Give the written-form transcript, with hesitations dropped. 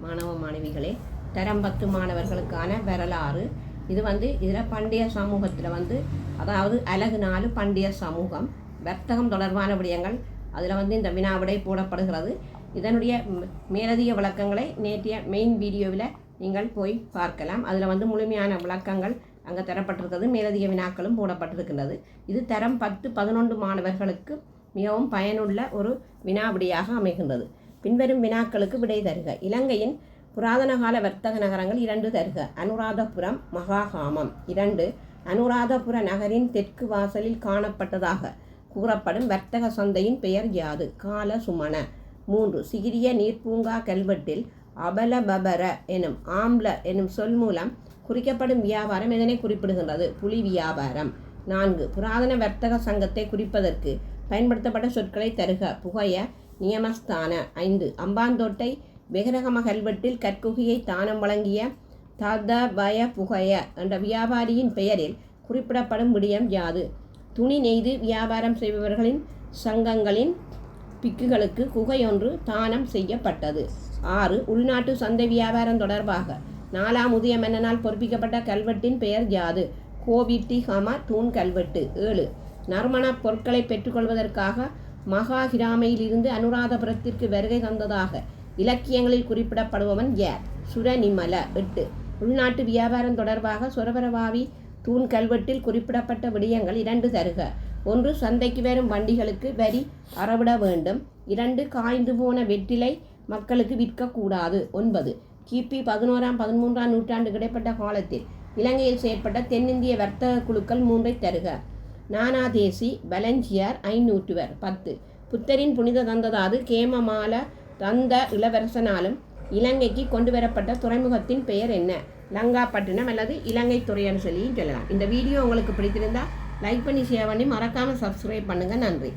மாணவ மாணவிகளே, தரம் 10 மாணவர்களுக்கான வரலாறு. இது இதில் பண்டைய சமூகத்தில் அதாவது அலகு 4 பண்டைய சமூகம் வர்த்தகம் தொடர்பான விடயங்கள் அதில் இந்த வினாவிடை போடப்படுகிறது. இதனுடைய மேலதிக விளக்கங்களை நேற்றைய மெயின் வீடியோவில் நீங்கள் போய் பார்க்கலாம். அதில் முழுமையான விளக்கங்கள் அங்கே தரப்பட்டிருக்கிறது. மேலதிக வினாக்களும் போடப்பட்டிருக்கின்றது. இது தரம் 10, 11 மாணவர்களுக்கு மிகவும் பயனுள்ள ஒரு வினாவிடையாக அமைகின்றது. பின்வரும் வினாக்களுக்கு விடை தருக. இலங்கையின் புராதன கால வர்த்தக நகரங்கள் 2 தருக. அனுராதபுரம், மகாகாமம். 2. அனுராதபுர நகரின் தெற்கு வாசலில் காணப்பட்டதாக கூறப்படும் வர்த்தக சந்தையின் பெயர் யாது? கால சுமண. 3. சிகிரிய நீர்ப்பூங்கா கல்வெட்டில் அபலபபர எனும் ஆம்ல எனும் சொல் மூலம் குறிக்கப்படும் வியாபாரம் எதனை குறிப்பிடுகின்றது? புலி வியாபாரம். 4. புராதன வர்த்தக சங்கத்தை குறிப்பதற்கு பயன்படுத்தப்பட்ட சொற்களை தருக. புகைய, நியமஸ்தான. 5. அம்பாந்தோட்டை வெகரகம கல்வெட்டில் கற்குகையை தானம் வழங்கிய ததபய புகைய என்ற வியாபாரியின் பெயரில் குறிப்பிடப்படும் விடயம் யாது? துணி நெய்து வியாபாரம் செய்பவர்களின் சங்கங்களின் பிக்குகளுக்கு குகையொன்று தானம் செய்யப்பட்டது. 6. உள்நாட்டு சந்தை வியாபாரம் தொடர்பாக 4ஆம் உதய மன்னனால் பொறுப்பிக்கப்பட்ட கல்வெட்டின் பெயர் யாது? கோவிட்டிகம தூண் கல்வெட்டு. 7. நறுமண பொருட்களை பெற்றுக்கொள்வதற்காக மகாகிராமையிலிருந்து அனுராதபுரத்திற்கு வருகை தந்ததாக இலக்கியங்களில் குறிப்பிடப்படுபவன் யார்? சுரநிமல. 8. உள்நாட்டு வியாபாரம் தொடர்பாக சொரபரவாவி தூண் கல்வெட்டில் குறிப்பிடப்பட்ட விடயங்கள் 2 தருக. 1. சந்தைக்கு வரும் வண்டிகளுக்கு வரி அறவிட வேண்டும். 2. காய்ந்து போன வெற்றிலை மக்களுக்கு விற்கக்கூடாது. 9. கிபி 11ஆம் 13ஆம் நூற்றாண்டு இடைப்பட்ட காலத்தில் இலங்கையில் செயற்பட்ட தென்னிந்திய வர்த்தக குழுக்கள் 3 தருக. நானாதேசி, பலஞ்சியார், ஐநூற்றுவர். 10. புத்தரின் புனித தந்ததாது கேமமால தந்த இளவரசனாலும் இலங்கைக்கு கொண்டு வரப்பட்ட துறைமுகத்தின் பெயர் என்ன? லங்காப்பட்டினம் அல்லது இலங்கை துறைன்னு சொல்லியும் சொல்லலாம். இந்த வீடியோ உங்களுக்கு பிடித்திருந்தால் லைக் பண்ணி ஷேர் பண்ணி மறக்காமல் சப்ஸ்கிரைப் பண்ணுங்கள். நன்றி.